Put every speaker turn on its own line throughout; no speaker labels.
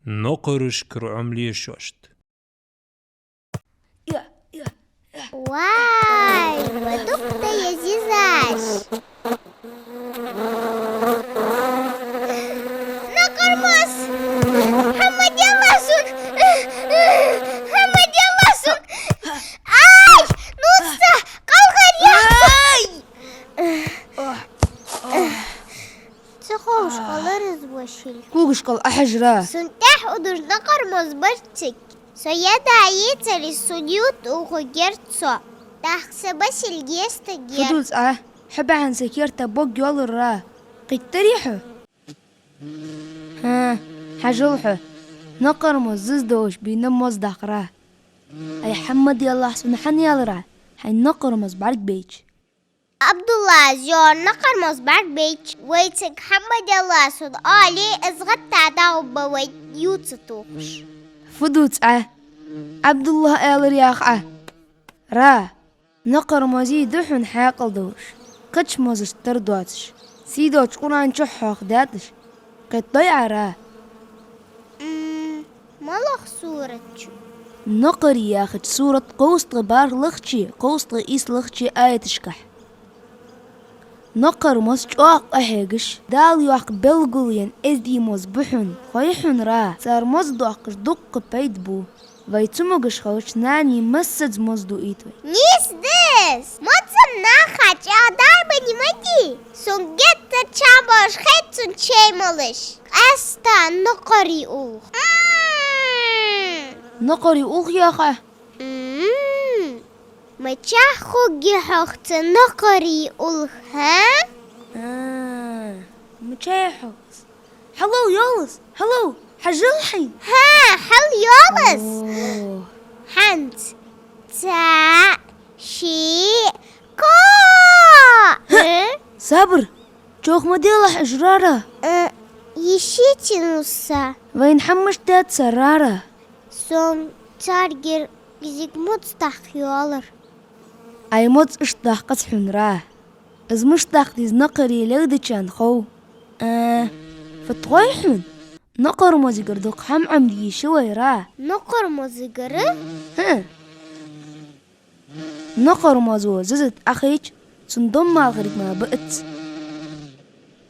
نقرش كرعملي شوشت.
واي ودقت يا زيزاش نقرمص محمد يلا سن محمد يلا سن اي نصه قلقر يحصل تخوش قلرز وشل
كوغش قل أحجرا
سنتح أدر نقرمص برتك سيادة يتر السجود وخجرتو تحسبش الجيست جير
فدوز حبا عن سكيرتا بوك يول الرا قيتريحو ها حجلحو نقرمو ززدوش بينم مصدق راه أي حمد يلا حسن حن يالرا حي نقرمز بعرق بيج
عبد الله زيون نقرمص بعد بيج ويتك حمد يلا سن آلي ازغت عداو بوي يوتستوش
فدوز عبد الله آل رياخ را نقرمزي دحن حاقل دوش قدش مزش تردواتش سيدوش قران شحوخ داتش قد ضيع را
مالخ صورتشو
نقري ياخد صورة قوسط بار لخشي قوسط إيس لخشي آية تشكح نقر مس جواق أحيقش دال يواق بلغولين إذي مز بحن خيحن را سار مزدوقش دق بيد بو ويتموغش خوش ناني مسد مزدو إيتوي
نيس ديس مطم ناخد يادار بني مدي سن جت تشابوش خيت سن شيملش أستا نقري أوخ
نقري أوخ ياخه
ما تشاخو جيحوخت نقري أوخ ها؟
متشاحوس هلو يولس هلو حجلحي
ها حل يولس حنت تا شي كا
صبر جوخ مديلح إجرارة
يشيتي نصا
وين حمش دات سرارة
سون تارجر جيك متستح يولر
أي موت اشتاق قصحن راه إز مشتاق ديز نقري لودشان خو فتغيحن نقر مزيقر دوق حم عمدي شوي راه
نقر مزيقر
نقر مزو ززت أخيج سندم الغريب ما بقت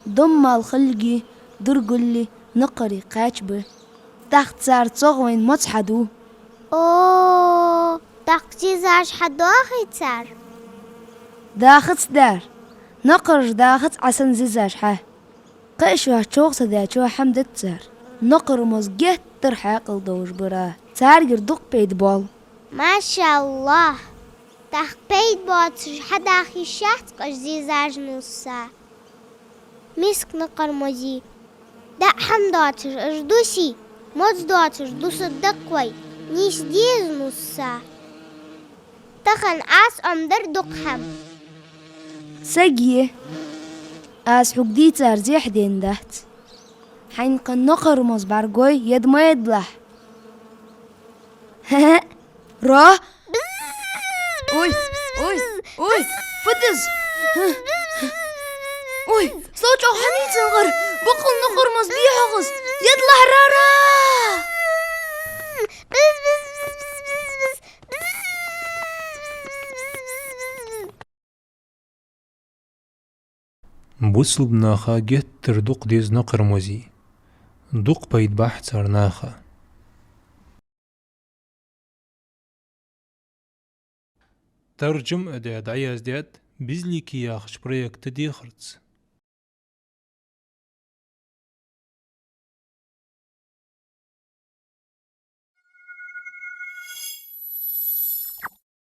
دم الخلقي درقلي نقري قاچبه تحت سار صغوين مصحدو
اوه تقتيزاش حدو أخي تسار
داخت دار نقرش داخت عسن زيزاش حاه قيشوها شوق سداتشوها حمدت سار نقر مزجه ترحاق الدوش براه تارجر دوق بيد بول
ما شاء الله تخ بيد باتش حد أخي شحت قش زيزاج نصا مسك نقر مزي دا حمداتش اجدوسي مزداتش دوس الدقوي نيش ديز نصا تخن عاس أمدر دقهم
سجيه آس حقدي تارزيح دين دهت حين قن نقر مز بارقوي يد ما يدلح راه اوي اوي اوي فدز اوي صوت او حنيت نغر بقل نقر مز بيحغز يدلح رارا
بوصل بناخا جت تردق ديز نقر موزي دق بيد بحث صرناخا ترجم أداة عياز ديت بيزلي كياخش بريك تدي خرطس